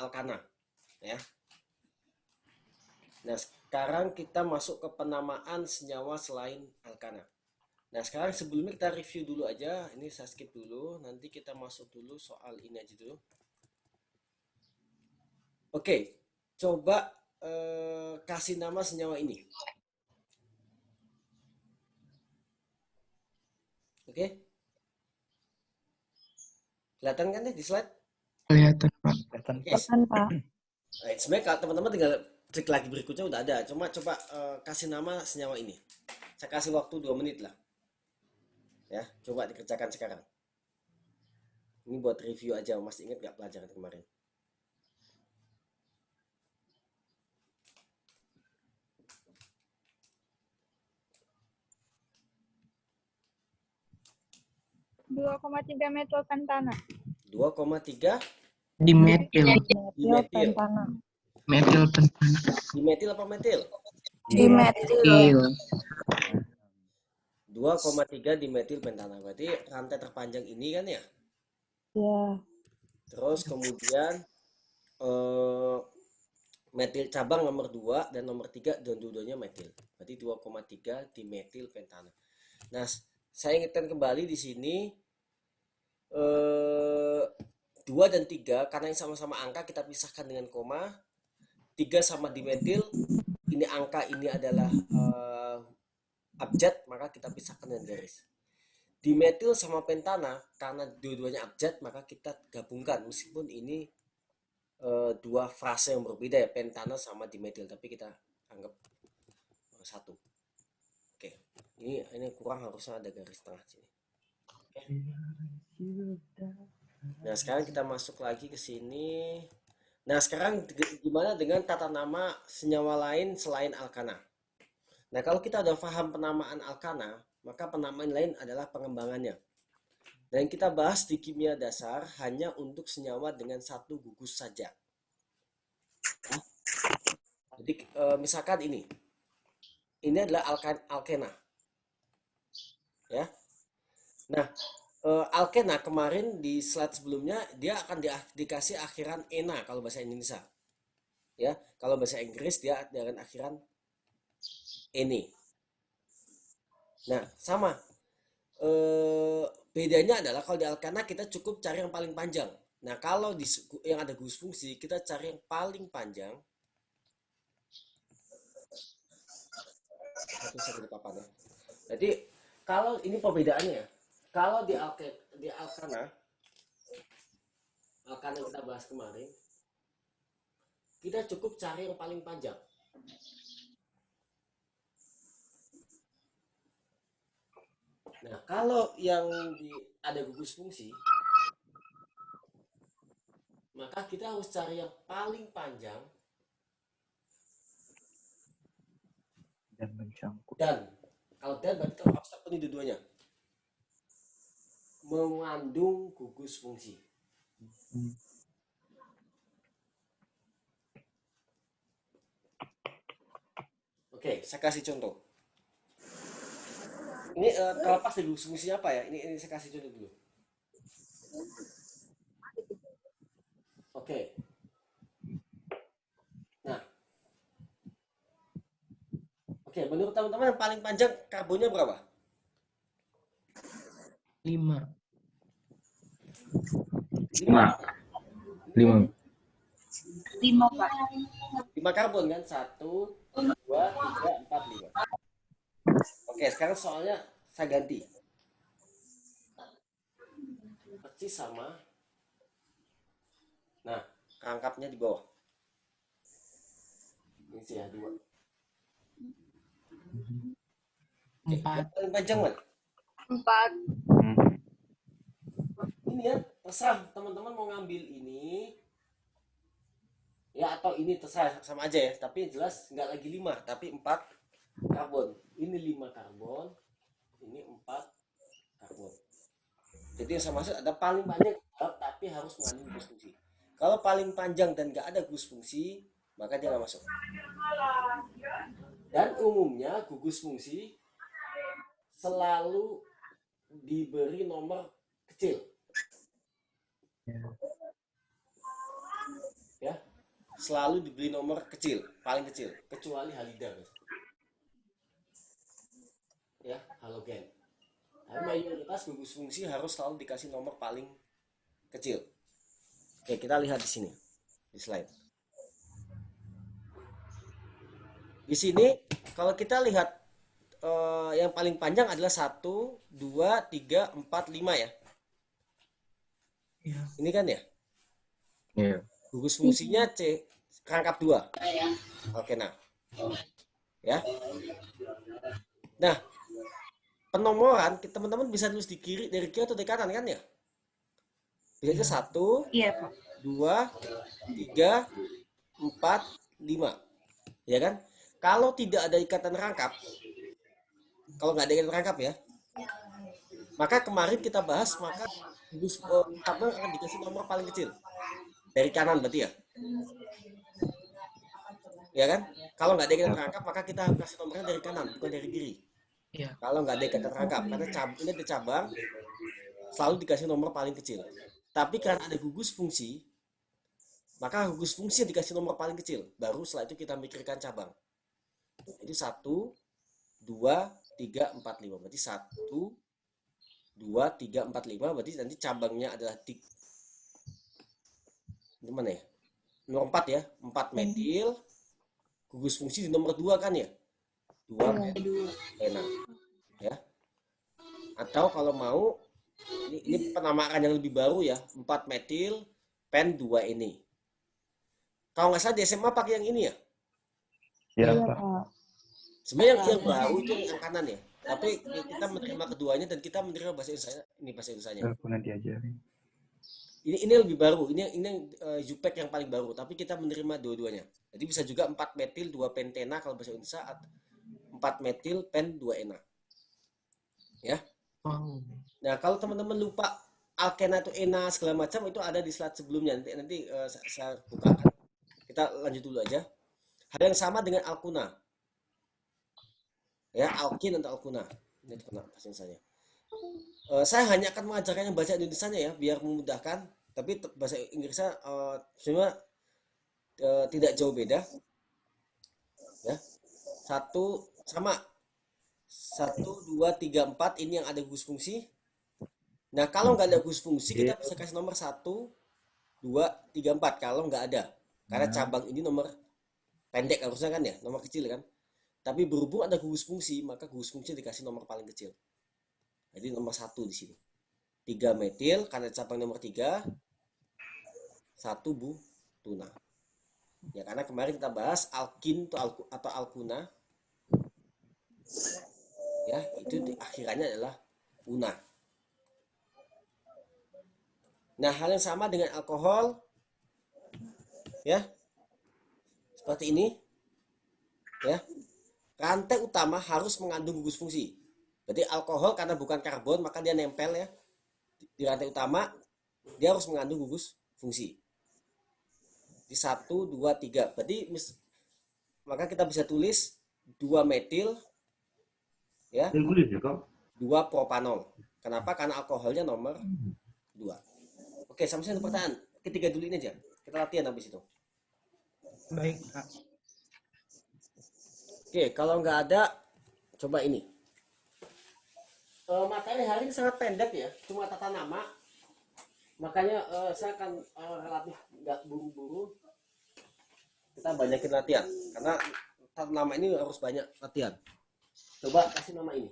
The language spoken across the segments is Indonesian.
alkana, ya. Nah, sekarang kita masuk ke penamaan senyawa selain alkana. Nah, sekarang sebelumnya kita review dulu aja. Ini saya skip dulu. Nanti kita masuk dulu soal ini aja dulu. Oke, coba kasih nama senyawa ini. Oke, kelihatan kan nih di slide? Kelihatan, Pak. Oke. Pak. Nah, sebenarnya kalau teman-teman tinggal klik lagi berikutnya udah ada. Cuma coba kasih nama senyawa ini. Saya kasih waktu 2 menit lah. Ya, coba dikerjakan sekarang. Ini buat review aja, Mas ingat nggak pelajaran kemarin? (2,3 metil pentana). 2,3 Dimetil. dimetil. Metil pentana. Dimetil apa metil? Dimetil. 2,3 dimetil pentana. Berarti rantai terpanjang ini kan ya? Ya. Terus kemudian metil cabang nomor 2 dan nomor 3 dan dua-duanya metil. Berarti 2,3 dimetil pentana. Nah, saya ingatkan kembali di sini 2 dan 3 karena ini sama-sama angka kita pisahkan dengan koma. 3 sama dimetil, ini angka ini adalah abjad, maka kita pisahkan dengan garis. Dimetil sama pentana karena dua-duanya abjad, maka kita gabungkan meskipun ini dua frase yang berbeda ya, pentana sama dimetil, tapi kita anggap satu. Oke, ini kurang, harusnya ada garis tengah sini. Oke. Nah, sekarang kita masuk lagi ke sini. Nah, sekarang gimana dengan tata nama senyawa lain selain alkana? Nah, kalau kita udah paham penamaan alkana, maka penamaan lain adalah pengembangannya. Dan kita bahas di kimia dasar hanya untuk senyawa dengan satu gugus saja. Nah, jadi misalkan ini adalah alkena, ya. Nah, alkena kemarin di slide sebelumnya dia akan dikasih akhiran ena kalau bahasa Indonesia, ya. Kalau bahasa Inggris dia dengan akhiran ene. Nah, sama. Bedanya adalah kalau di alkana kita cukup cari yang paling panjang. Nah, kalau di yang ada gugus fungsi kita cari yang paling panjang. Satu saya di papan ya. Jadi kalau ini perbedaannya, kalau di alkana yang kita bahas kemarin, kita cukup cari yang paling panjang. Nah, kalau yang ada gugus fungsi, maka kita harus cari yang paling panjang dan mencangkut. Dan kalau dan berarti kalau abstrak ini dua-duanya mengandung gugus fungsi. Oke, saya kasih contoh. Ini terlepas dari gugus fungsinya apa ya? Ini saya kasih contoh dulu. Oke. Nah. Oke, menurut teman-teman yang paling panjang karbonnya berapa? 5. 5. 5, Pak. 5 karbon kan? 1, 2, 3, 4, 5. Oke, sekarang soalnya saya ganti. Persis sama. Nah, rangkapnya di bawah. Ini sih ya, 2. Oke, 4. yang paling panjang mana? 4. Ini ya, terserah teman-teman mau ngambil ini ya atau ini, terserah, sama aja ya, tapi jelas nggak lagi 5 tapi 4 karbon. Ini 5 karbon, ini 4 karbon. Jadi yang saya maksud ada paling banyak tapi harus mengandung gugus fungsi. Kalau paling panjang dan nggak ada gugus fungsi, maka dia nggak masuk. Dan umumnya gugus fungsi selalu diberi nomor kecil. Ya, selalu diberi nomor kecil, paling kecil, kecuali halida, guys. Ya, halogen. Tapi mayoritas gugus fungsi harus selalu dikasih nomor paling kecil. Oke, kita lihat di sini, di slide. Di sini, kalau kita lihat yang paling panjang adalah 1, 2, 3, 4, 5 ya. Iya. Ini kan ya. Iya. Gugus fungsinya C, rangkap 2. Oke, nah. Ya. Nah, penomoran teman-teman bisa tulis di kiri, dari kiri atau dari kanan kan ya? Bisa aja 1, Iya, Pak. 2, 3, 4, 5. Ya kan? Kalau tidak ada ikatan rangkap, kalau nggak ada ikatan rangkap ya, maka kemarin kita bahas, maka gugus tabel akan dikasih nomor paling kecil. Dari kanan berarti ya? Ya kan? Kalau nggak ada ikatan rangkap, maka kita kasih nomornya dari kanan, bukan dari kiri. Iya. Kalau nggak ada ikatan rangkap, karena ini ada cabang, selalu dikasih nomor paling kecil. Tapi karena ada gugus fungsi, maka gugus fungsi dikasih nomor paling kecil. Baru setelah itu kita mikirkan cabang. Jadi 1, 2, 3, 4, 5. Berarti 1, 2, 3, 4, 5. Berarti nanti cabangnya adalah gimana ya? Nomor 4 ya. 4 metil. Gugus fungsi di nomor 2 kan ya? 2 metil. Enak. Ya. Atau kalau mau, ini penamaan yang lebih baru ya. 4 metil, pen 2 ini. Kalau nggak salah di SMA pakai yang ini ya? Iya, Iya, Pak. Pak. Sebenarnya yang baru itu yang kanan ya. Tapi kita menerima keduanya dan kita menerima bahasa Indonesia. Ini bahasa Indonesianya. Aku nanti ajarin. Ini lebih baru. Ini yang Zupek yang paling baru. Tapi kita menerima dua-duanya. Jadi bisa juga 4 metil 2 pentena kalau bahasa Indonesia, 4 metil pen 2 ena. Ya. Wow. Nah kalau teman-teman lupa alkena itu ena segala macam, itu ada di slide sebelumnya. Nanti saya bukakan. Kita lanjut dulu aja. Hal yang sama dengan alkuna. Ya, alkin atau alkuna. Ini bahasa Indonesianya. Saya hanya akan mengajarkan yang bahasa Indonesianya ya, biar memudahkan. Tapi bahasa Inggrisnya sebenarnya tidak jauh beda. Ya, satu sama 1, 2, 3, 4 ini yang ada gugus fungsi. Nah, kalau nggak ada gugus fungsi, kita bisa kasih nomor 1, 2, 3, 4 kalau nggak ada. Karena cabang ini nomor pendek harusnya kan ya, nomor kecil kan. Tapi berhubung ada gugus fungsi, maka gugus fungsi dikasih nomor paling kecil. Jadi nomor 1 di sini. 3 metil karena cabang nomor 3. 1 tuna. Ya karena kemarin kita bahas alkin atau alkuna. Ya, itu akhirannya adalah una. Nah, hal yang sama dengan alkohol. Ya. Seperti ini. Ya. Rantai utama harus mengandung gugus fungsi. Berarti alkohol karena bukan karbon, maka dia nempel ya di rantai utama, dia harus mengandung gugus fungsi. Di 1, 2, 3. Berarti maka kita bisa tulis 2 metil ya, 2 propanol. Kenapa? Karena alkoholnya nomor 2. Oke, sampai sini pertanyaan. Ketiga dulu ini aja. Kita latihan habis itu. Baik, Kak. Oke, kalau nggak ada, coba ini. Materi hari ini sangat pendek ya, cuma tata nama. Makanya saya akan relatif nggak buru-buru. Kita banyakin latihan, karena tata nama ini harus banyak latihan. Coba kasih nama ini.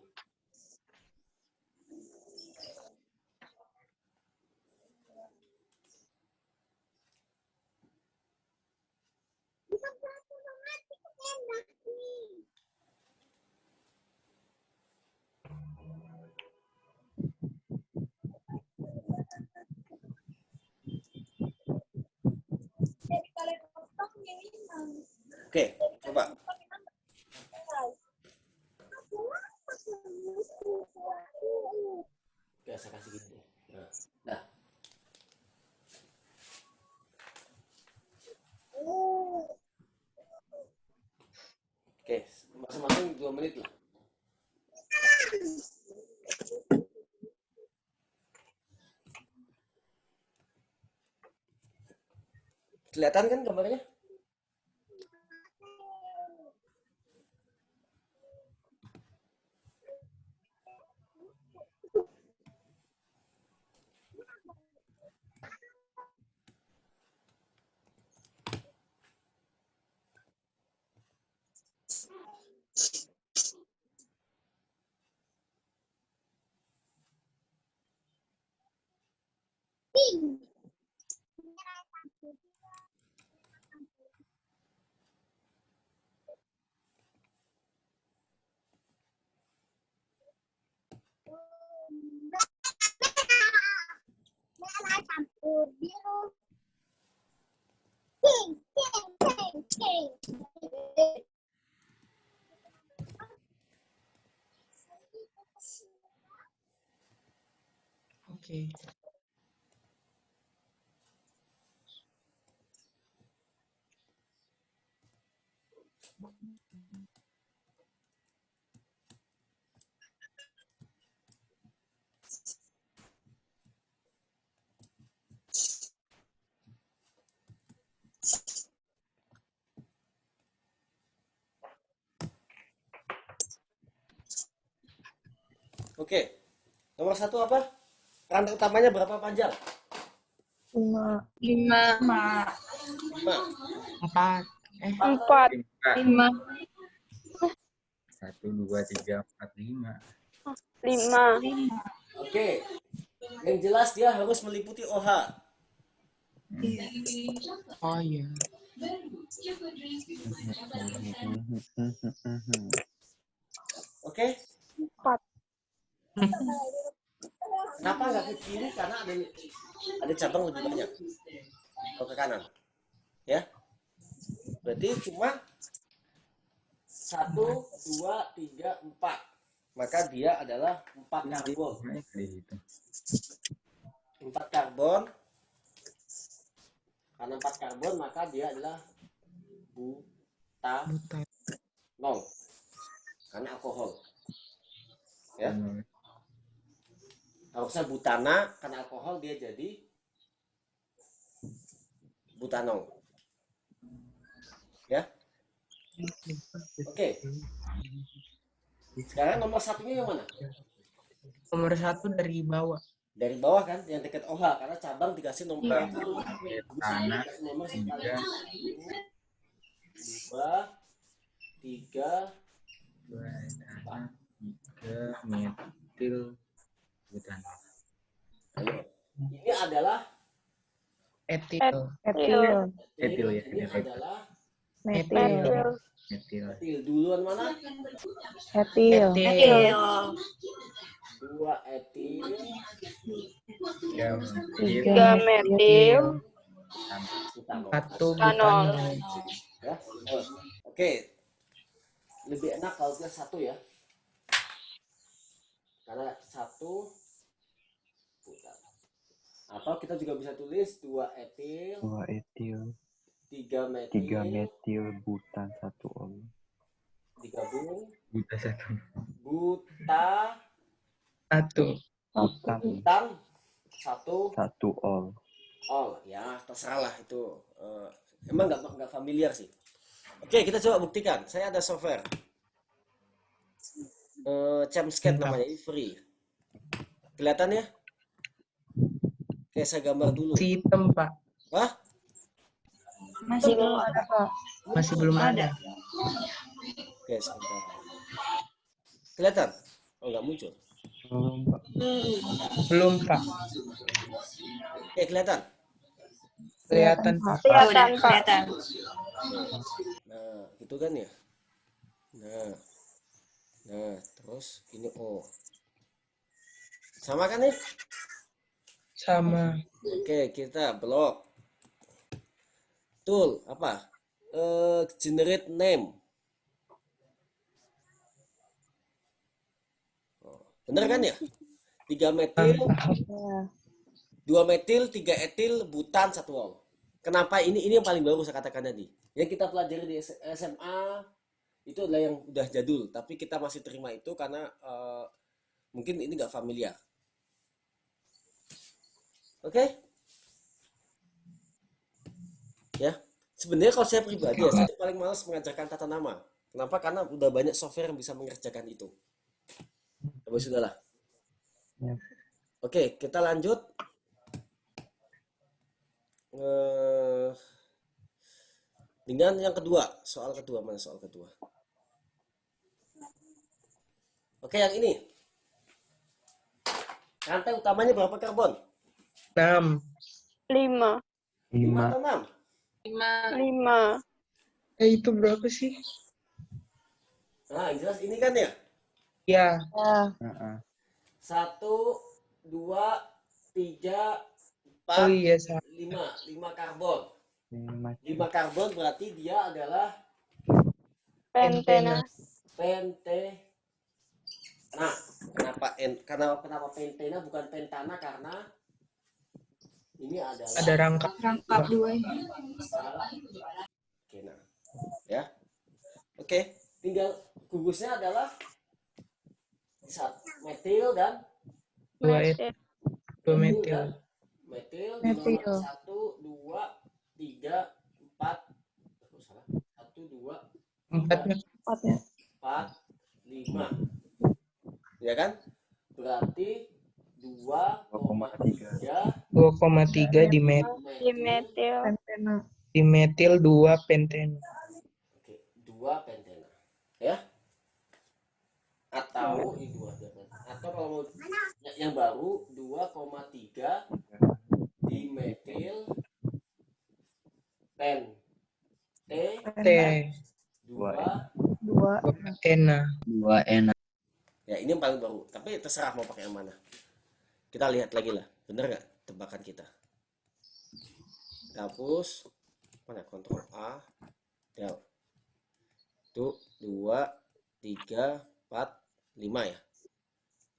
Oke, coba. Oke, saya kasih gini deh. Nah. Oke, masing-masing 2 menit lah. Kelihatan kan gambarnya? Oke. Oke, nomor satu apa? Rantai utamanya berapa panjang? 5. 5. 4. 4. 5. 1, 2, 3, 4, 5. 5. Oke, yang jelas dia harus meliputi OH. Oh iya. Oke, 4. kenapa nggak ke kiri? Karena ada cabang lebih banyak. Atau ke kanan. Ya, berarti cuma 1, 2, 3, 4. Maka dia adalah 4 karbon. 4 karbon. Karena 4 karbon maka dia adalah butanol. Buta. Karena alkohol. Ya. Harusnya butana, karena alkohol dia jadi butanol. Ya. Oke. Sekarang nomor satunya yang mana? Nomor 1 dari bawah. Dari bawah kan, yang dekat OH, karena cabang dikasih nomor Iya. Tanah, nomor 1, 3, 2, 3, 3 metil butanol. ayo. Ini adalah Etil. Etil ya, ini etil. adalah Metil. Metil. etil. Duluan mana? Etil. 2 etil, 3 metil. butanol. 1 butanol. Ya. Oke. Lebih enak kalau kita 1 ya. Karena 1 butanol. Atau kita juga bisa tulis 2 etil, 2 etil, 3 metil, 3 metil butan 1 ol. digabung Buta 1. buta 1. butan 1 ol. ya terserah lah itu. Emang nggak familiar sih. Oke, kita coba buktikan. Saya ada software Chemscat namanya, ini free. Kelihatan ya? Oke, saya gambar dulu. Si hitam, Pak. Wah, Masih belum ada, Pak. Masih belum ada. oke, sebentar. Kelihatan? Oh, nggak muncul. Belum, Pak. Oke, kelihatan. Kelihatan, Pak. Kelihatan, Pak. Nah, gitu kan ya. Nah, terus ini O. Sama kan ya? Sama. Oke, kita blok. Tool apa? Generate name. Bener kan ya? 3 metil, 2 metil, 3 etil, butan 1 ol. Kenapa ini yang paling baru saya katakan tadi. Yang kita pelajari di SMA itu adalah yang udah jadul, tapi kita masih terima itu karena mungkin ini nggak familiar. Oke? Ya. Sebenarnya kalau saya pribadi ya, saya paling malas mengajarkan tata nama. Kenapa? Karena udah banyak software yang bisa mengerjakan itu. Tapi sudahlah. Ya. Oke, kita lanjut. Dengan yang kedua, soal kedua, mana soal kedua? Oke, yang ini. Rantai utamanya berapa karbon? 6. 5. 5 5. atau 6? 5. Itu berapa sih? Nah, yang jelas ini kan ya. Ya, Heeh. 1, 2, 3, oh 4, iya, salah. 5 karbon. 5. 5 karbon berarti dia adalah Pentena. pentena. Kenapa pentena bukan pentana? Karena ini adalah Ada rangkap. Rangkap dua ini. alkena. Ya. Oke, tinggal gugusnya adalah metil dan Dua Metil. dua metil metil. dan metil di nomor 1, 2, 3, 4. Salah. 1, 2, 3, 4-nya. 4, 5. Ya kan? Berarti 2,3 2,3 Di dimetil metil. dimetil 2 pentena. Oke, 2 pentena. Ya. Atau ini 2 pentena. Atau kalau mau yang baru 2,3 dimetil pen T 2. 2 pentena. 2N. Ya, ini yang paling baru. Tapi terserah mau pakai yang mana. Kita lihat lagi lah. Bener nggak tebakan kita? Kita hapus. Mana? Ctrl A. Del. Itu 2, 3, 4, 5 ya.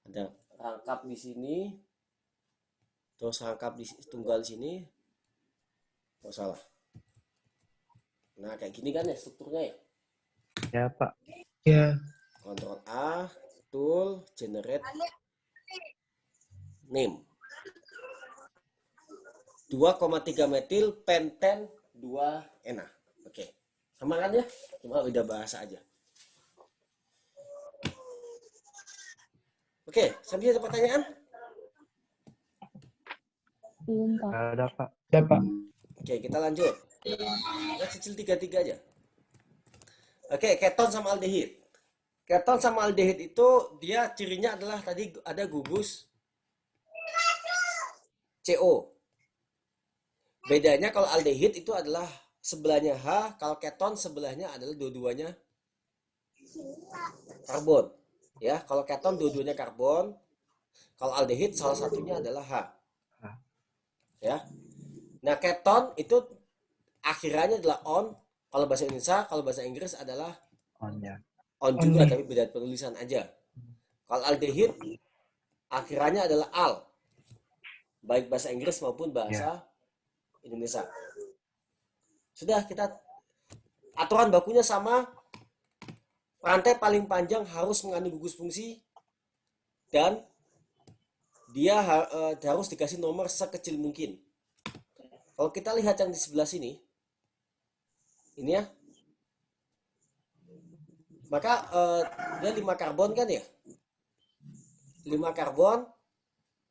Ada rangkap di sini. Terus rangkap di tunggal di sini. Oh, salah. Nah, kayak gini kan ya strukturnya ya. Ya, Pak. Ya, Ctrl A, tool, generate name. 2,3 metil penten 2NA. Oke. Sama kan ya? Cuma beda bahasa aja. Oke, sampai ada pertanyaan? Nggak ada, Pak. ada Pak. Oke, kita lanjut. Kita cicil 3-3 aja. Oke, keton sama aldehid. Keton sama aldehid itu dia cirinya adalah tadi ada gugus CO. Bedanya kalau aldehid itu adalah sebelahnya H, kalau keton sebelahnya adalah dua-duanya karbon. Ya, kalau keton dua-duanya karbon, kalau aldehid salah satunya adalah H. Ya. Nah, keton itu akhirannya adalah on. Kalau bahasa Indonesia, kalau bahasa Inggris adalah On ya. on On juga, nih. tapi beda penulisan aja. Kalau aldehid akhirannya adalah al, baik bahasa Inggris maupun bahasa Indonesia. Sudah, kita aturan bakunya sama. Rantai paling panjang harus mengandung gugus fungsi dan dia harus dikasih nomor sekecil mungkin. Kalau kita lihat yang di sebelah sini, ini ya, maka dia 5 karbon kan ya, 5 karbon.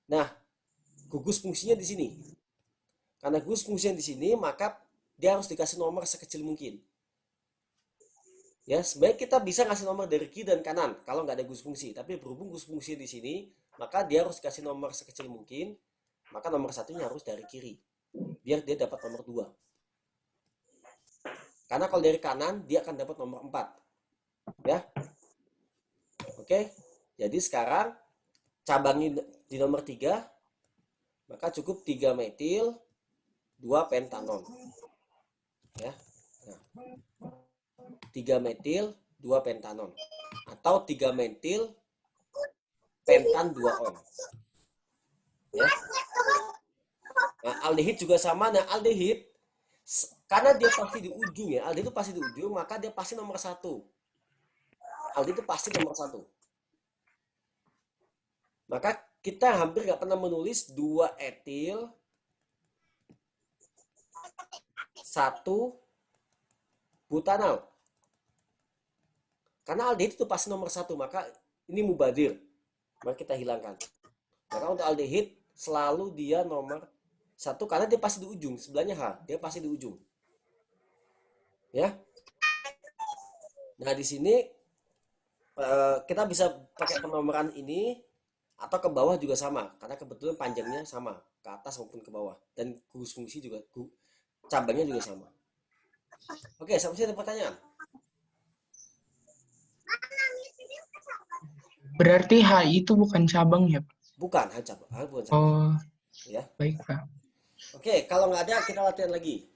Nah, gugus fungsinya di sini. Karena gugus fungsinya di sini, maka dia harus dikasih nomor sekecil mungkin. Ya, sebaik kita bisa ngasih nomor dari kiri dan kanan kalau nggak ada gugus fungsi. Tapi berhubung gugus fungsi di sini, maka dia harus dikasih nomor sekecil mungkin. Maka nomor satunya harus dari kiri, biar dia dapat nomor 2. Karena kalau dari kanan, dia akan dapat nomor 4. Ya. Oke. Jadi sekarang cabangin di nomor 3, maka cukup 3 metil 2 pentanon. Ya. Nah, 3 metil 2 pentanon atau 3 metil pentan 2 on. Ya. Nah, aldehid juga sama. Nah, aldehid karena dia pasti di ujung ya, aldehid itu pasti di ujung, maka dia pasti nomor 1. Aldehid itu pasti nomor 1. Maka kita hampir nggak pernah menulis 2 etil 1 butanal. Karena aldehid itu pasti nomor 1, maka ini mubadir. Maka kita hilangkan. Maka untuk aldehid selalu dia nomor 1 karena dia pasti di ujung. Sebelahnya H, dia pasti di ujung. Ya. Nah, di sini kita bisa pakai penomoran ini atau ke bawah juga sama. Karena kebetulan panjangnya sama. Ke atas maupun ke bawah. Dan gugus fungsi juga. cabangnya juga sama. Oke, sampai sini ada pertanyaan. Berarti HI itu bukan cabang ya, Pak? Bukan, cabang. Bukan cabang. Oh, Ya. baik, Pak. Oke, kalau nggak ada kita latihan lagi.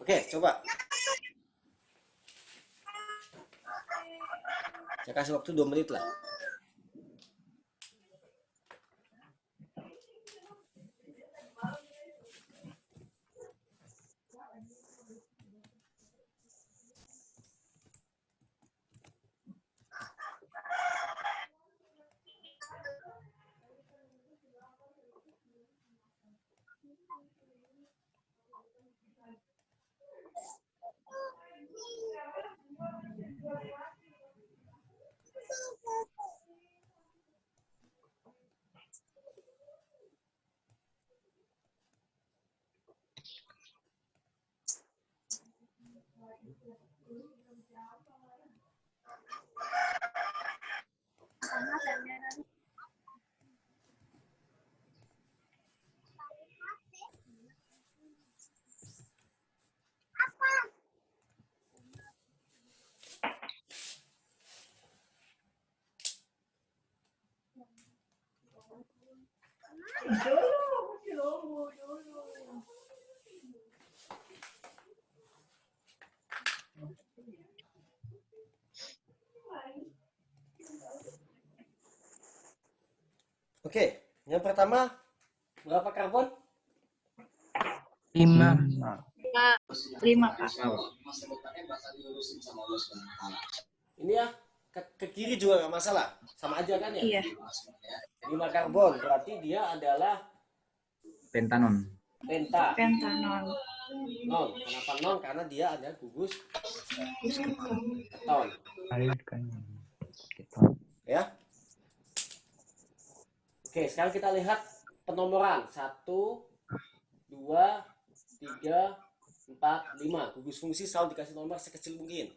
Oke, coba. Saya kasih waktu 2 menit lah. Oke, yang pertama berapa karbon? 5. 5, Kak. Ini ya, ke kiri juga nggak masalah, sama aja kan ya? Iya. 5 karbon, berarti dia adalah Pentanon. penta. Pentanol. Non, kenapa non? Karena dia ada gugus keton. Air kan. Kita. Ya. Oke, sekarang kita lihat penomoran 1, 2, 3, 4, 5. Gugus fungsi selalu dikasih nomor sekecil mungkin.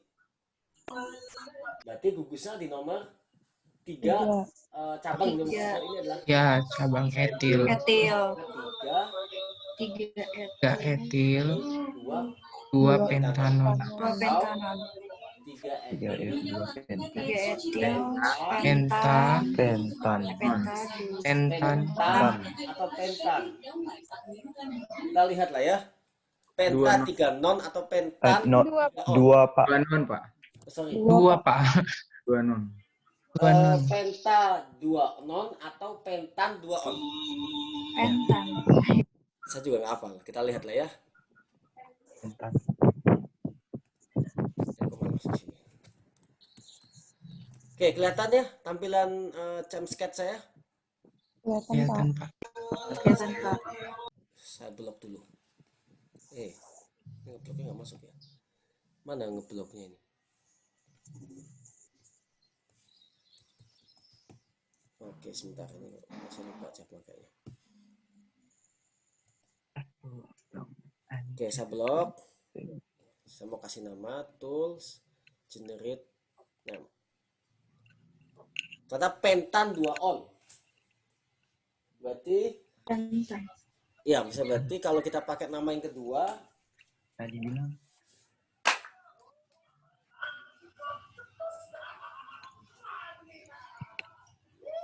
Berarti gugusnya di nomor 3, cabang nomor 3 ini adalah Ya, cabang etil. Etil. 3, 3 3 etil, 2, 2 pentanon. 2 pentanol. 3 Tiga etil, es dua penta. 3 etil. Penta, Pentan. Penta. pentan, pentan atau pentan. Kita lihat lah ya. Penta 3 non atau pentan No, 3 on. dua Pak. 2 non, Pak. Sorry. 2, Pak. 2 non. 2 non. Penta 2 non atau pentan 2 on. Pentan. Saya juga nggak hafal. Kita lihat lah ya. Pentan. Aku mau masuk sini. Oke, kelihatan ya tampilan jam sketch saya? Kelihatan, Pak. Kelihatan, Kak. Saya blok dulu. Ini ngebloknya nggak masuk ya? Mana ngebloknya ini? Oke, sebentar ini masih lupa cara makanya. Oke, saya blok. Saya mau kasih nama tools generate name. Ternyata pentan 2 on. Berarti Pentan. ya bisa berarti kalau kita pakai nama yang kedua Tadi bilang.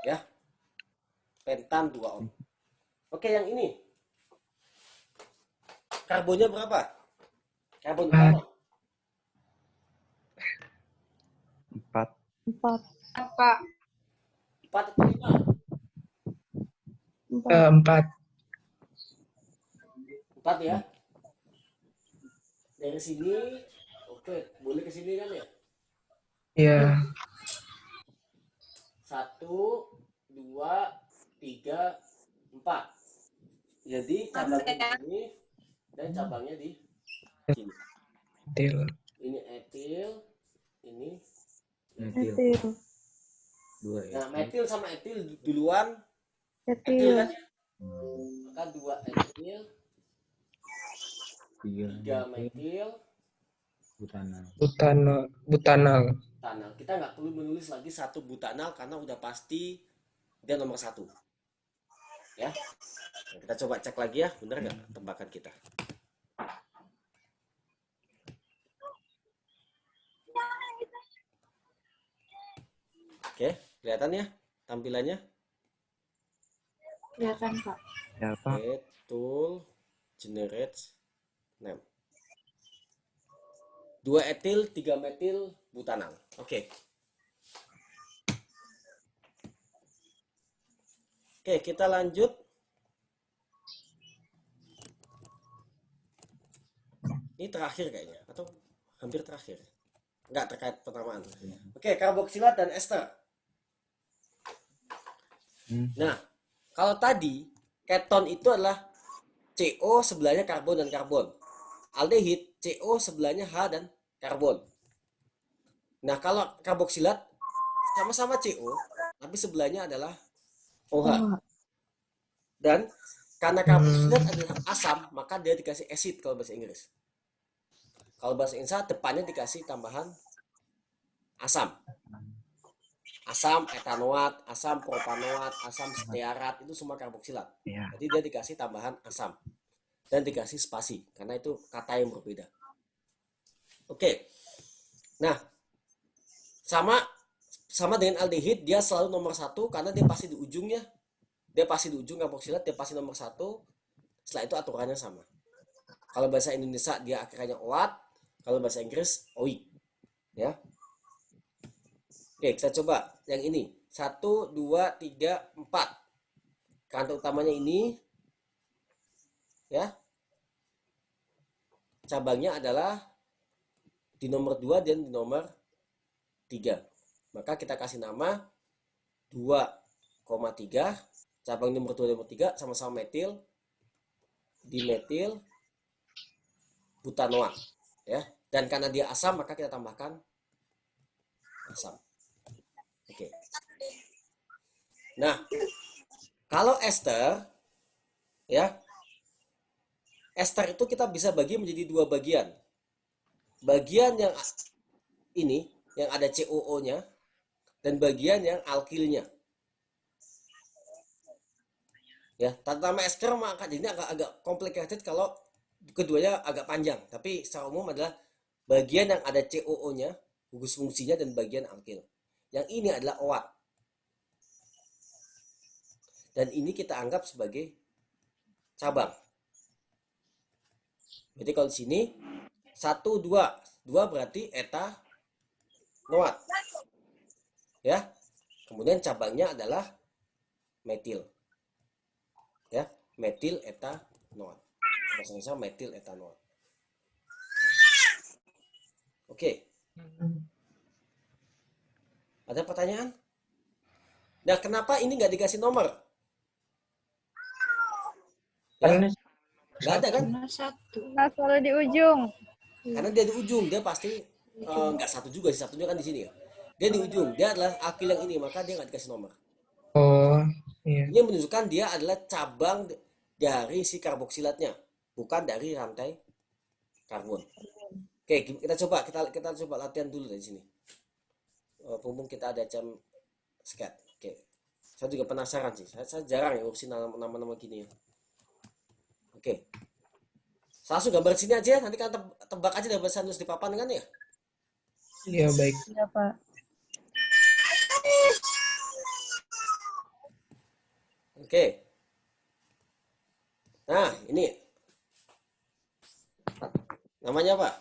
ya pentan 2 on. Oke, yang ini karbonnya berapa? Karbon berapa? 4. 4. Apa? 4 atau 5? 4. 4 ya. Dari sini, oke, boleh ke sini kan ya? Ya, 1, 2, 3, 4. Jadi cabangnya di sini dan cabangnya di sini. Etil. Ini etil, ini. Metil. Etil. Dua Nah, etil. metil sama etil duluan etil Etil. kan ya? Maka 2 etil, 3 3 metil. metil, Butanal. Butanal. butanal. Kita nggak perlu menulis lagi 1 butanal karena udah pasti dia nomor 1. Ya. Nah, kita coba cek lagi ya, bener nggak tebakan kita? Oke, kelihatan ya tampilannya? Kelihatan, Pak. Ya, Pak. Oke, tool generate name. 2 etil, 3 metil butanal. Oke. Oke, kita lanjut. Ini terakhir kayaknya atau hampir terakhir. Enggak terkait penamaan. Oke, karboksilat dan ester. Nah, kalau tadi keton itu adalah CO sebelahnya karbon dan karbon. Aldehid CO sebelahnya H dan karbon. Nah, kalau karboksilat sama-sama CO tapi sebelahnya adalah OH. Dan karena karboksilat adalah asam, maka dia dikasih acid kalau bahasa Inggris. Kalau bahasa Indonesia depannya dikasih tambahan asam. Asam etanoat, asam propanoat, asam stearat itu semua karboksilat. Iya. Jadi dia dikasih tambahan asam dan dikasih spasi karena itu kata yang berbeda. Oke. Nah, sama dengan aldehid, dia selalu nomor 1 karena dia pasti di ujungnya. Dia pasti di ujung karboksilat, dia pasti nomor 1. Setelah itu aturannya sama. Kalau bahasa Indonesia dia akhirnya oat, kalau bahasa Inggris oik. Ya. Oke, kita coba yang ini. 1, 2, 3, 4. Kantor utamanya ini. Ya. Cabangnya adalah di nomor 2 dan di nomor 3. Maka kita kasih nama 2,3. Cabang nomor 2 dan nomor 3 sama-sama metil. Dimetil butanoat. Ya. Dan karena dia asam, maka kita tambahkan asam. Oke. Nah, kalau ester, ya, ester itu kita bisa bagi menjadi 2 bagian. Bagian yang ini, yang ada COO-nya, dan bagian yang alkilnya. Ya, tata nama ester maka jadi agak complicated kalau keduanya agak panjang. Tapi secara umum adalah bagian yang ada COO-nya, gugus fungsinya, dan bagian alkil. Yang ini adalah OAT. Dan ini kita anggap sebagai cabang. Jadi kalau di sini 1, 2. 2 berarti etanoat. Ya. Kemudian cabangnya adalah metil. Ya, metil etanoat. Bahasa Indonesia metil etanoat. Oke. Ada pertanyaan? Nah, kenapa ini nggak dikasih nomor? Ya, nggak ada kan? Nomor 1. Nah, selalu di ujung. Karena dia di ujung, dia pasti nggak 1 juga sih, satunya kan di sini ya. Dia di ujung, dia adalah akil yang ini, maka dia nggak dikasih nomor. Oh, iya. Ini menunjukkan dia adalah cabang dari si karboksilatnya, bukan dari rantai karbon. Oke, kita coba latihan dulu dari sini. Mumpung kita ada jam skat. Oke. Saya juga penasaran sih. Saya jarang ya ngurusin nama-nama gini ya. Oke. Saya langsung gambar sini aja, nanti kan tebak aja dari bahasa nulis di papan kan ya. Iya, baik. Iya, Pak. Oke. Nah, ini. Namanya apa?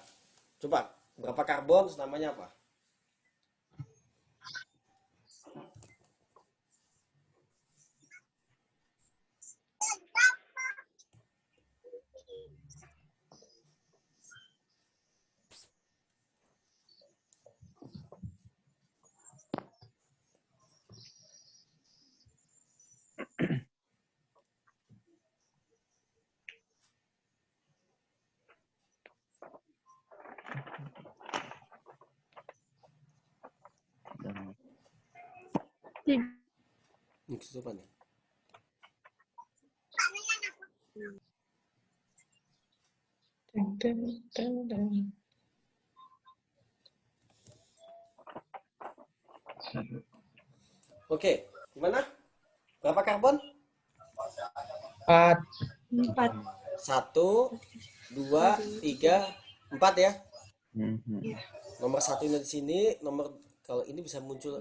Coba, berapa karbon, terus namanya apa? Ini ketutupan ya. Deng, deng, deng, deng. Oke, gimana? Berapa karbon? 4. 4. 1, 2, 3, 4 ya. Mhm. Nomor 1 ini di sini, nomor kalau ini bisa muncul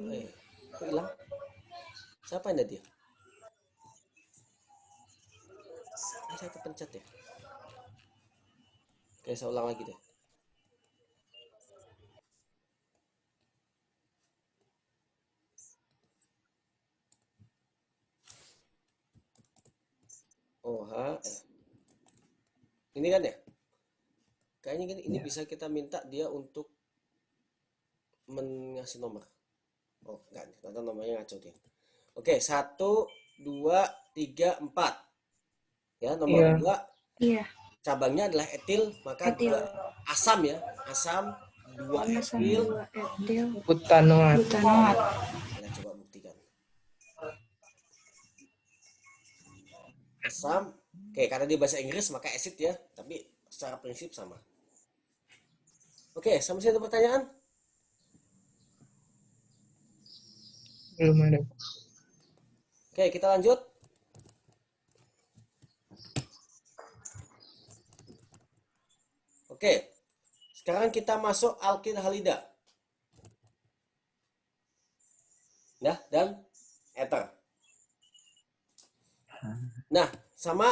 kok hilang? Siapa yang dia? Ini saya kepencet ya. Oke, saya ulang lagi deh. Ini kan ya? Kayaknya ini bisa kita minta dia untuk ngasih nomor. Oh, enggak nih, ternyata nomornya ngaco dia. Oke, 1, 2, 3, 4. Ya, nomor Iya. 2 Iya. cabangnya adalah etil, maka Etil. 2 asam ya. Asam 2 etil. 2 etil. Butanoat. Butanoat. Kita coba buktikan. Asam. Oke, karena dia bahasa Inggris maka acid ya, tapi secara prinsip sama. Oke, sampai sini ada pertanyaan? Belum ada. Oke, kita lanjut. Oke, sekarang kita masuk alkil halida. Nah, dan ether. Nah, sama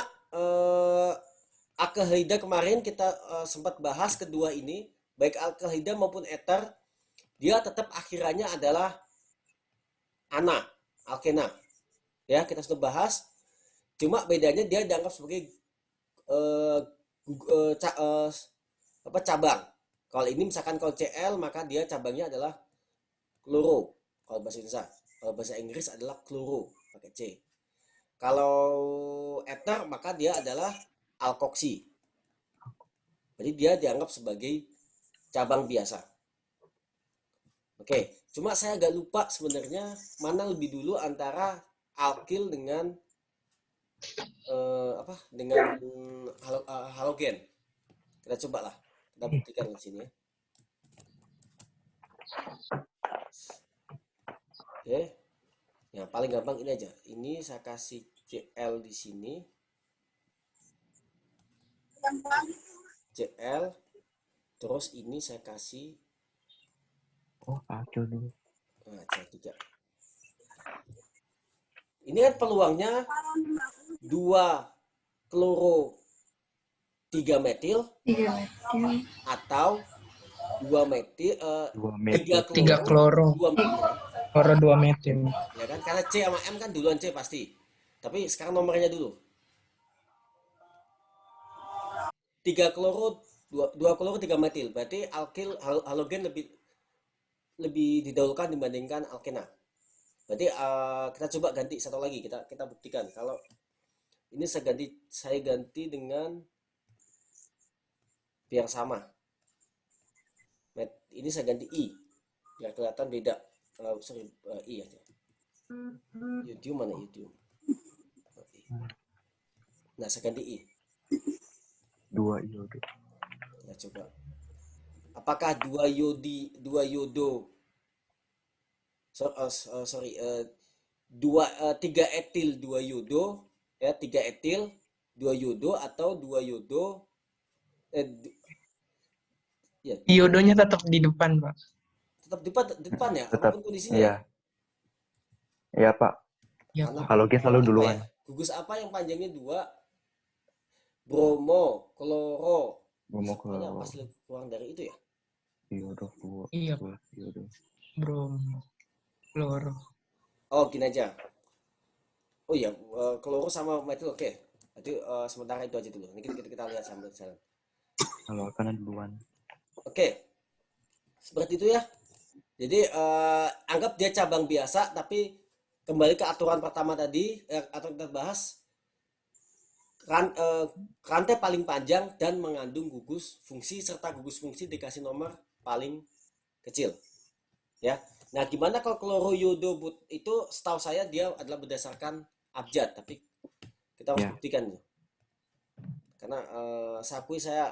alkilhalida kemarin kita sempat bahas kedua ini, baik alkilhalida maupun ether, dia tetap akhirannya adalah ana, alkena. Ya, kita sudah bahas. Cuma bedanya dia dianggap sebagai cabang. Kalau ini misalkan kalau Cl maka dia cabangnya adalah kloro kalau bahasa Indonesia. Kalau bahasa Inggris adalah kloro pakai C. Kalau ether maka dia adalah alkoksi. Jadi dia dianggap sebagai cabang biasa. Oke, cuma saya agak lupa sebenarnya mana lebih dulu antara alkil dengan halogen. Kita coba lah, kita buktikan di sini ya. Oke, yang paling gampang ini aja. Ini saya kasih Cl di sini. Cl, terus ini saya kasih Acil dulu. C3. Ini kan peluangnya 2 kloro 3 metil 3 metil. atau 2 metil 3 kloro. 2 metil. Kloro 2 metil. Ya kan? Karena C sama M kan duluan C pasti. Tapi sekarang nomornya dulu. 3 kloro 2 kloro 3 metil. Berarti alkil halogen lebih didahulukan dibandingkan alkena. Berarti kita coba ganti satu lagi, kita buktikan kalau ini saya ganti dengan biar sama. Ini saya ganti I biar kelihatan beda. I aja. Yodium mana yodium? Nah, saya ganti I. 2 iodo. Kita coba. Apakah 2 yodo 3 etil 2 yodo ya 3 etil 2 yodo atau 2 yodo ya Iodonya tetap di depan, Pak. tetap depan ya Tetap. apapun kondisinya Iya. Iya, Pak. Ya, Karena Pak. Halogen selalu apa duluan. ya, gugus apa yang panjangnya 2 bromo kloro Bromo pokoknya kloro. pasti kurang dari itu ya. Iodo 2. Iya, Iodo. Bromo. Kloro. Oh gini aja, oh iya, kloro sama metil oke. Berarti sementara itu aja dulu, ini kita lihat sambil jalan. Kalau kanan duluan. Oke, seperti itu ya. Jadi anggap dia cabang biasa, tapi kembali ke aturan pertama tadi, atau kita bahas rantai paling panjang dan mengandung gugus fungsi serta gugus fungsi dikasih nomor paling kecil. Ya, Nah, gimana kalau kloroyodo itu setahu saya dia adalah berdasarkan abjad, tapi kita harus Ya. buktikan tuh. Karena saya akui saya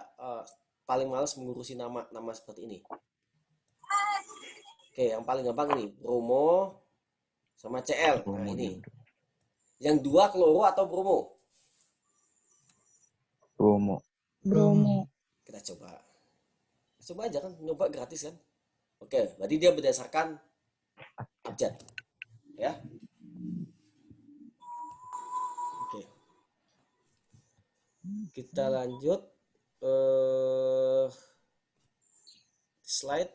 paling males mengurusi nama seperti ini. Oke, yang paling gampang ini bromo sama Cl. Nah, Bromo ini. iodo. Yang dua kloro atau bromo? Bromo. Bromo. Kita coba. Coba aja kan, nyoba gratis kan. Oke, berarti dia berdasarkan abjad. Ya. Oke. Kita lanjut slide.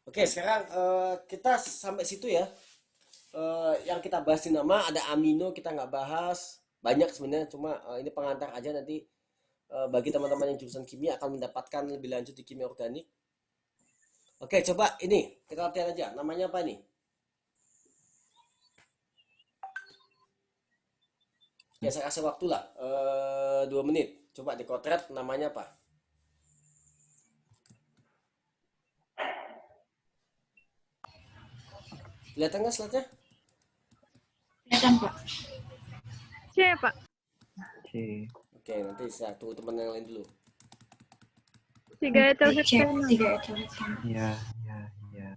Oke, sekarang kita sampai situ ya. Yang kita bahas di nama ada amino kita nggak bahas banyak sebenarnya, cuma ini pengantar aja, nanti bagi teman-teman yang jurusan kimia akan mendapatkan lebih lanjut di kimia organik. Oke, coba ini kita latihan aja. Namanya apa nih? Ya saya kasih waktu lah 2 menit. Coba dikotret namanya apa? Kelihatan nggak slide-nya? Kelihatan, Pak. C, Pak. C. Oke, nanti saya tunggu teman yang lain dulu. 3 etil Dicek heptana. 3 etil heptana. Iya, iya, iya.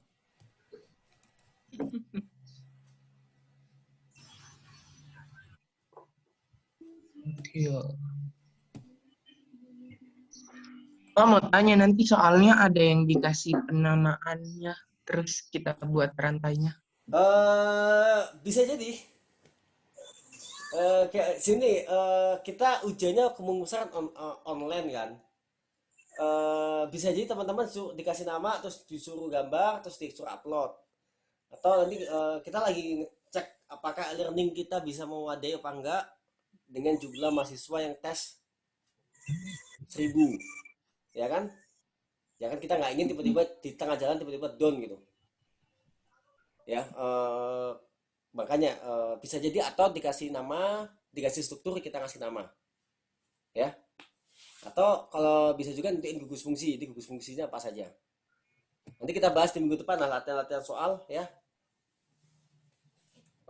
Iya. Pak mau tanya, nanti soalnya ada yang dikasih penamaannya, terus kita buat rantainya. Bisa jadi. Kayak sini kita ujiannya kemungkinan online kan. Bisa jadi teman-teman dikasih nama terus disuruh gambar terus disuruh upload, atau nanti kita lagi cek apakah learning kita bisa mewadai apa enggak dengan jumlah mahasiswa yang tes 1000, ya kan? Ya kan, kita nggak ingin tiba-tiba di tengah jalan tiba-tiba down gitu ya. Makanya bisa jadi, atau dikasih nama, dikasih struktur, kita ngasih nama ya. Atau kalau bisa juga nentuin gugus fungsi, di gugus fungsinya apa saja. Nanti kita bahas di minggu depan lah, latihan-latihan soal ya.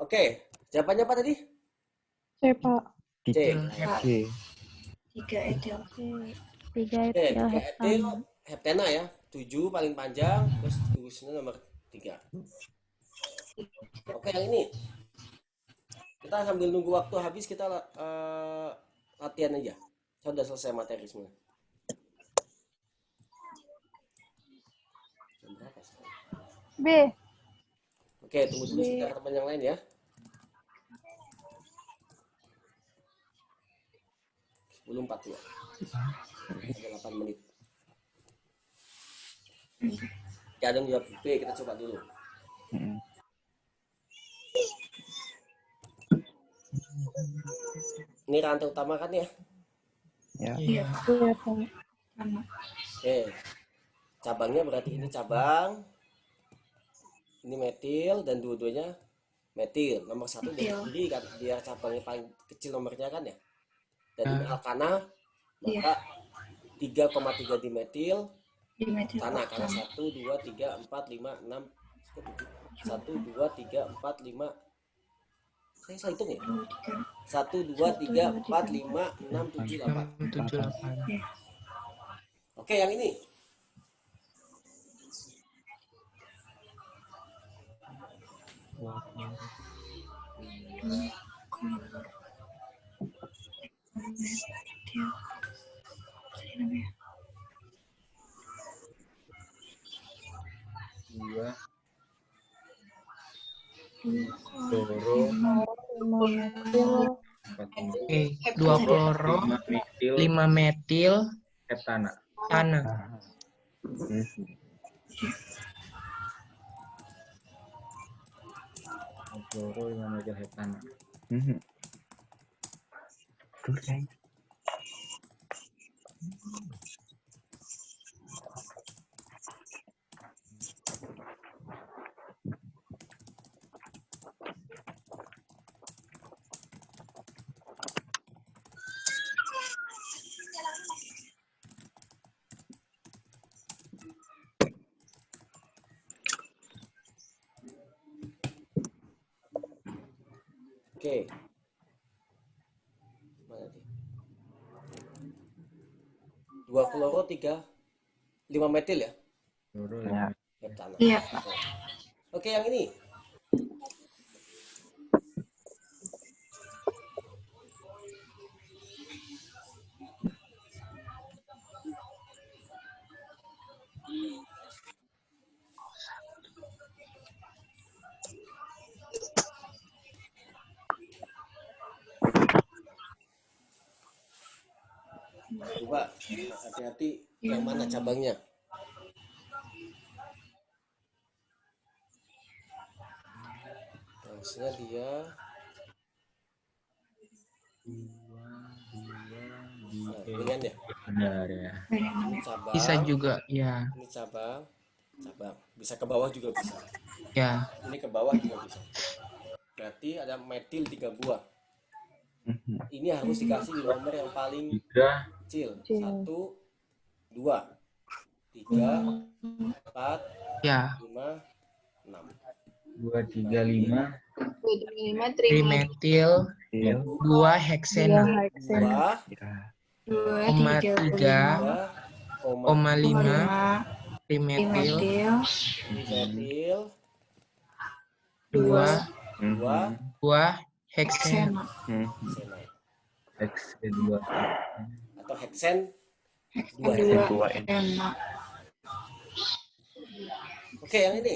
Oke, jawabannya apa tadi? C, Pak. C. C. 3 etil. C. 3 Oke, etil 3 etil heptana. heptana ya. 7 paling panjang, terus gugusnya nomor 3. Oke, yang ini. Kita sambil nunggu waktu habis, kita latihan aja. Saya udah selesai materi semua. Jam berapa sekarang? B. Oke, tunggu dulu sebentar teman yang lain ya. 10.42. Ada 8 menit. Ya, ada yang jawab B, kita coba dulu. Mm. Ini rantai utama kan ya? Ya. Iya, Iya, Pak. sama. Oke. Cabangnya berarti ini cabang, ini metil, dan dua-duanya metil. Nomor 1 dari Metil. kiri kan, biar cabangnya paling kecil nomornya kan ya. Dan ini alkana, Iya, maka 3,3 dimetil di metil tanah, karena oktan. 1, 2, 3, 4, 5, 6, 1, 2, 3, 4, 5. Saya salah hitung ya? 2, 3. 1, 2, 3, 4, 5, 6, 7, 8. 6, 7, 8. Iya. Oke, yang ini. Metil. Tadi namanya. 2 Kloro. kloro 5 metil 4 Oke, 2 kloro, 5 metil 5 metil, heptana. tanah. Hmm. Kloro 5 metil heptana. Mhm. Tuh, Cai. Oke. Mana nih? 2 kloro 5 metil ya? Fluoro Ya. Heptana. Iya, Pak. Oke, yang ini. Coba hati-hati yang mana cabangnya. Maksudnya dia nah, ini kan ya. benar ya. Ini Bisa cabang, juga, ya. ini cabang, cabang. Bisa ke bawah juga bisa. Ya, Ini ke bawah juga bisa. Berarti ada metil 3 buah. Mhm. Ini harus dikasih di nomor yang paling 3, kecil. Kecil. 1, 2, 3, 4, ya. 5, 6. 2, 3, 5. 5 Trimetil Til. 2 Dua heksena. heksen. 2, Ya. 2, 3, 3, 5 5 trimetil metil metil 2 Mhm. 2 heksen. heksena. Mhm. heksena X 2. atau heksen 2 Dua heksen. Dua ini. heksena. Oke, yang ini.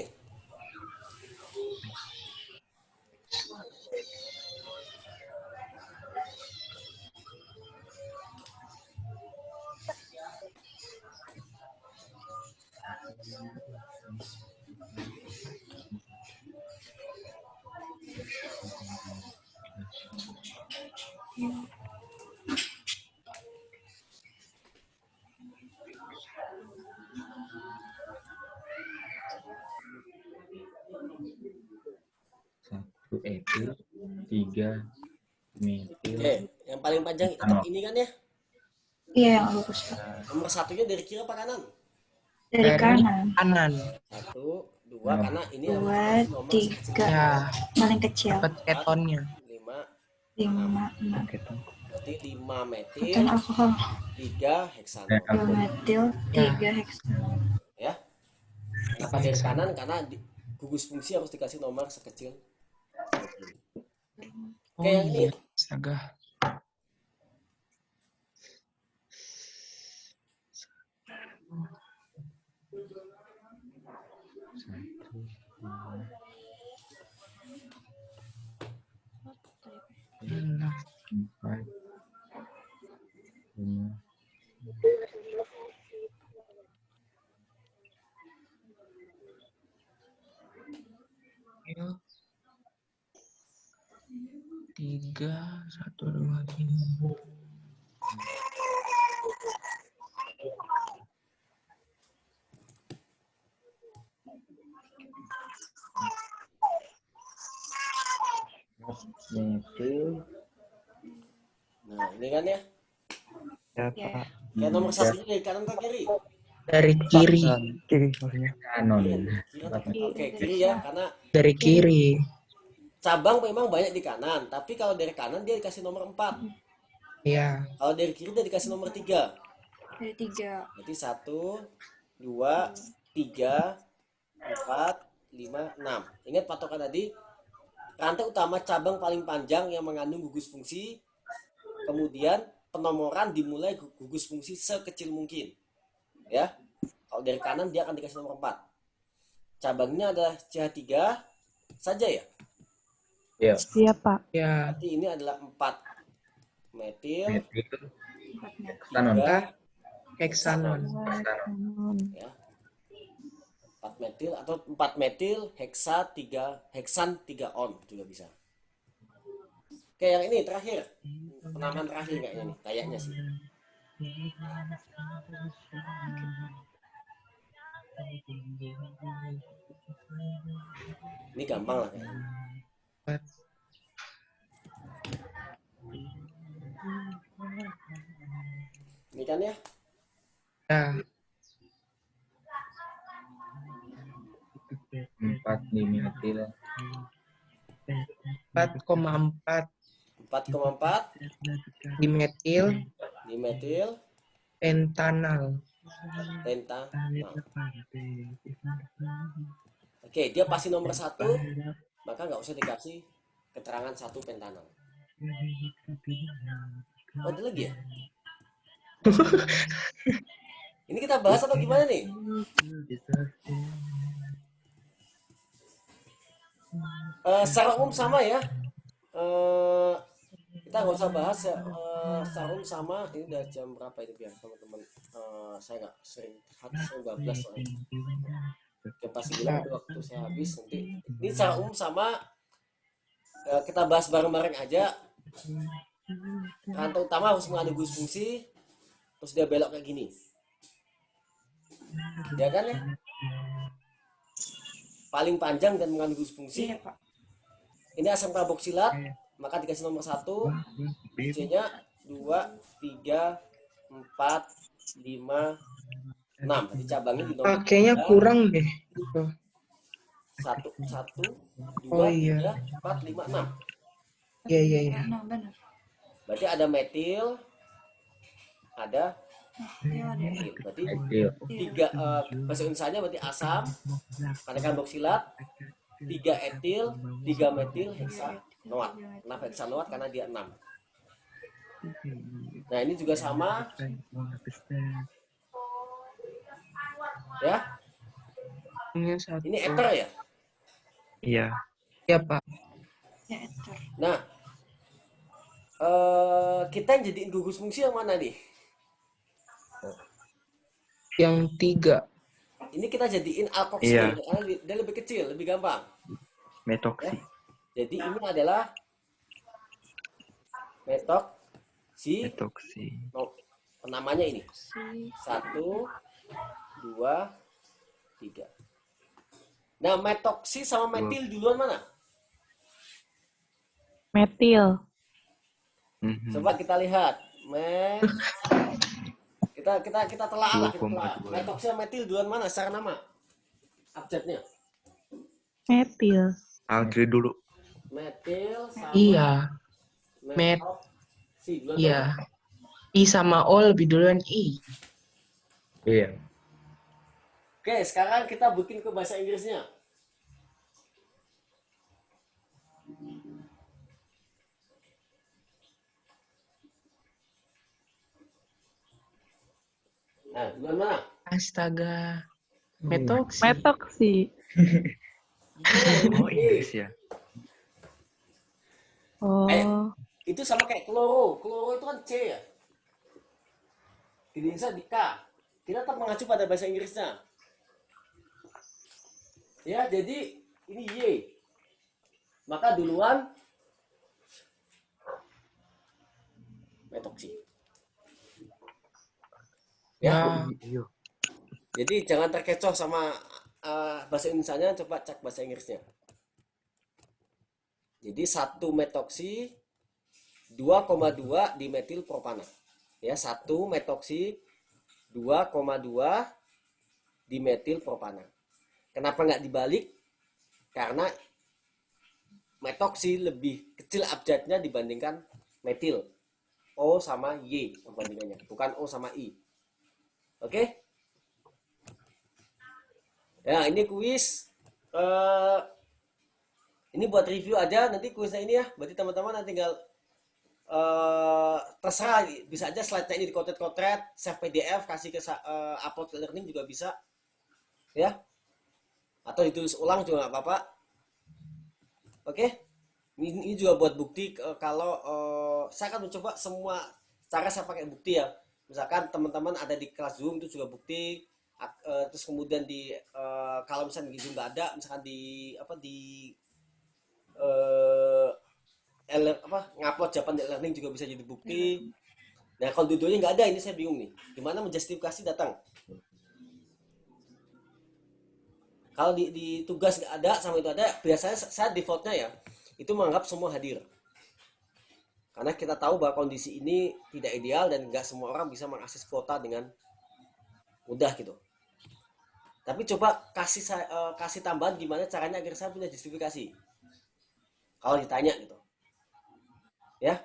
Satu etil, 3 metil. Oke, yang paling panjang tetap ini kan ya. Iya, yang lurus, Pak. Nomor satunya dari kiri apa kanan? Dari kanan. Kanan. 1, 2, karena ini harus 2, dikasih nomor 3. Ya, Paling kecil. dapat ketonnya. 5. 5, 6. Gitu. Berarti 5 metil, Keton alkohol. 3 heksanol. 2 metil, 3 heksana. Ya. Kenapa dari kanan? Karena gugus fungsi harus dikasih nomor sekecil. Oh Oke, yang ini. iya, astaga. Nah, 4, 5. yuk. 3, 1, 2, 3. Metil. Nah, ini kan ya. Ya, Ya. Pak. Kayak nomor satunya dari kanan ke kiri. Dari kiri. Kiri, maksudnya. Kanon. Kiri atau kiri? Oke, kiri ya, karena Dari kiri. cabang memang banyak di kanan, tapi kalau dari kanan dia dikasih nomor 4. Ya, Kalau dari kiri dia dikasih nomor 3. Dari 3. Berarti 1, 2, 3, 4, 5, 6. Ingat patokan tadi, rantai utama cabang paling panjang yang mengandung gugus fungsi. Kemudian penomoran dimulai gugus fungsi sekecil mungkin. Ya. Kalau dari kanan dia akan dikasih nomor 4. Cabangnya ada CH3 saja ya. Ya, Iya, Pak. ya. Berarti ini adalah 4 metil, metil. 4 metil. Kanon. 3 Heksanon. Heksanon. ya. 4 metil atau 4 metil heksan 3 on juga bisa. Oke, yang ini terakhir. Penamaan terakhir kayaknya nih, kayaknya sih. Ini gampang lah kayaknya. Ini kan ya. Ya, 4 dimetil. 4,4 4,4 dimetil dimetil pentanal. pentanal. Oke, dia pasti nomor 1, maka nggak usah dikasih keterangan 1 pentanal. Oh, ada lagi ya? Ini kita bahas atau gimana nih? Secara umum sama ya. Kita nggak usah bahas ya. Secara umum sama. Ini udah jam berapa ini biar teman-teman. Saya nggak sering hati 12 soalnya. Jam pas 9 udah waktu saya habis nanti. Ini secara umum sama. Kita bahas bareng-bareng aja. Rantai utama harus mengandung fungsi. Terus dia belok kayak gini. Ya kan ya? Paling panjang dan mengandung fungsi. Iya, Pak. Ini asam karboksilat, maka dikasih nomor 1, C-nya 2, 3, 4, 5, 6. Jadi cabangnya di nomor Kayaknya kurang deh. 1, 1, 2, Oh, iya. 3, 4, 5, 6. Iya, iya, iya. Nah, benar. Berarti ada metil, ada Iya, ada. metil. Berarti Iya. 3, bahasa Indonesianya berarti asam, karena karboksilat, 3 etil, 3 metil, heksanoat. Kenapa heksanoat? Karena dia 6. Nah, ini juga sama. Ya, Ini satu. ini eter ya. Iya. Iya, Pak. Ya, eter. Nah, kita yang jadiin gugus fungsi yang mana nih? Yang 3. Ini kita jadiin alkoxy, Iya. karena dia lebih kecil, lebih gampang. Metoksi. Jadi ini adalah metoksi, Metoksi. namanya ini. Si 1, 2, 3. Nah, metoksi sama metil duluan mana? Metil. Mhm. Coba kita lihat. Kita telah lah, kita telah. 2,2. Metoksi sama metil duluan mana secara nama? Abjadnya. Metil. Agri dulu. Metil sama Iya. metoksi duluan mana? Iya. I sama O lebih duluan I. Iya. Oke, sekarang kita bikin ke bahasa Inggrisnya. Nah, duluan mana? Astaga. Metoksi. Metoksi. Oh, Inggris ya. Oh. Itu sama kayak kloro. Kloro itu kan C ya. Di Indonesia di K. Kita tetap mengacu pada bahasa Inggrisnya. Ya, jadi ini Y. Maka duluan metoksi. Ya, Ya. Iya. jadi jangan terkecoh sama bahasa Indonesianya, coba cek bahasa Inggrisnya. Jadi 1 metoksi 2,2 dimetil propana. Ya, 1 metoksi 2,2 dimetil propana. Kenapa nggak dibalik? Karena metoksi lebih kecil abjadnya dibandingkan metil. O sama Y perbandingannya, bukan O sama I. Oke? Ya, ini kuis. Ini buat review aja nanti kuisnya ini ya. Berarti teman-teman nanti tinggal terserah, bisa aja slide-nya ini dikotret-kotret, save PDF, kasih ke upload ke learning juga bisa. Ya. Atau ditulis ulang juga nggak apa-apa. Oke? Ini juga buat bukti kalau saya akan mencoba semua cara saya pakai bukti ya. Misalkan teman-teman ada di kelas Zoom itu juga bukti. Terus kemudian di kalau misalnya di Zoom nggak ada, misalkan di ngupload jawaban di learning juga bisa jadi bukti. Nah, kalau dua-duanya nggak ada, ini saya bingung nih. Gimana menjustifikasi datang? Kalau di tugas nggak ada sama itu ada, biasanya saya defaultnya ya itu menganggap semua hadir. Karena kita tahu bahwa kondisi ini tidak ideal dan nggak semua orang bisa mengakses kuota dengan mudah gitu. Tapi coba kasih tambahan gimana caranya agar saya punya justifikasi. kalau ditanya gitu ya.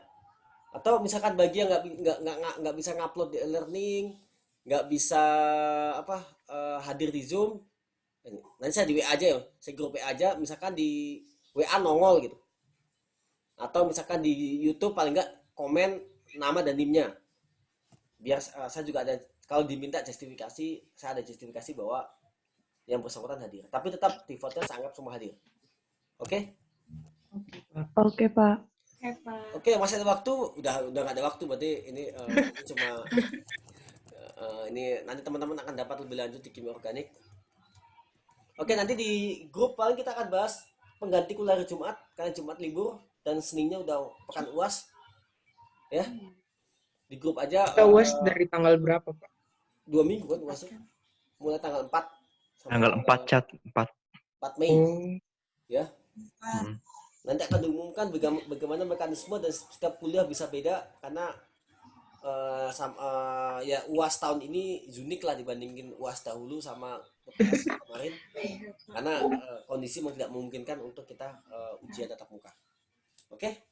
Atau misalkan bagi yang nggak bisa ngupload di e-learning, nggak bisa apa hadir di Zoom, nanti saya di WA aja ya, saya grup WA aja, misalkan di WA nongol gitu, atau misalkan di YouTube paling nggak komen nama dan nimnya, biar saya juga ada, kalau diminta justifikasi, saya ada justifikasi bahwa yang bersangkutan hadir, tapi tetap defaultnya saya anggap semua hadir. Oke. Oke, Pak. Oke, Pak. Oke, masih ada waktu, udah nggak ada waktu, berarti ini cuma ini nanti teman-teman akan dapat lebih lanjut di kimia organik. Oke, nanti di grup paling kita akan bahas pengganti kuliah hari Jumat, karena Jumat libur dan Seninnya udah pekan UAS. Ya, di grup aja Kita UAS dari tanggal berapa, Pak? 2 minggu kan UASnya. Mulai tanggal 4 sampai Tanggal 4 cat 4. 4 Mei. Oh, Ya. Hmm. Nanti akan diumumkan bagaimana mekanisme, dan setiap kuliah bisa beda karena ya UAS tahun ini unik lah dibandingin UAS dahulu sama UAS kemarin, karena kondisi memang tidak memungkinkan untuk kita ujian tatap muka. Oke?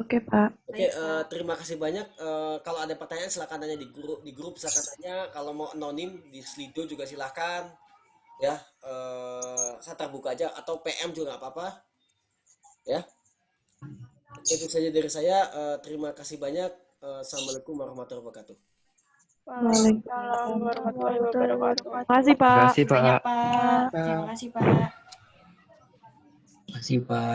Oke, Pak. Oke, terima kasih banyak. Kalau ada pertanyaan silakan tanya di grup silakan tanya. Kalau mau anonim di Slido juga silakan. Ya, saya terbuka aja, atau PM juga nggak apa-apa. Ya. Itu saja dari saya. Terima kasih banyak. Assalamualaikum warahmatullahi wabarakatuh. Waalaikumsalam warahmatullahi wabarakatuh. Terima kasih, Pak. Terima kasih, Pak. Banyak, Pak. Terima kasih, Pak. Makasih, Pak.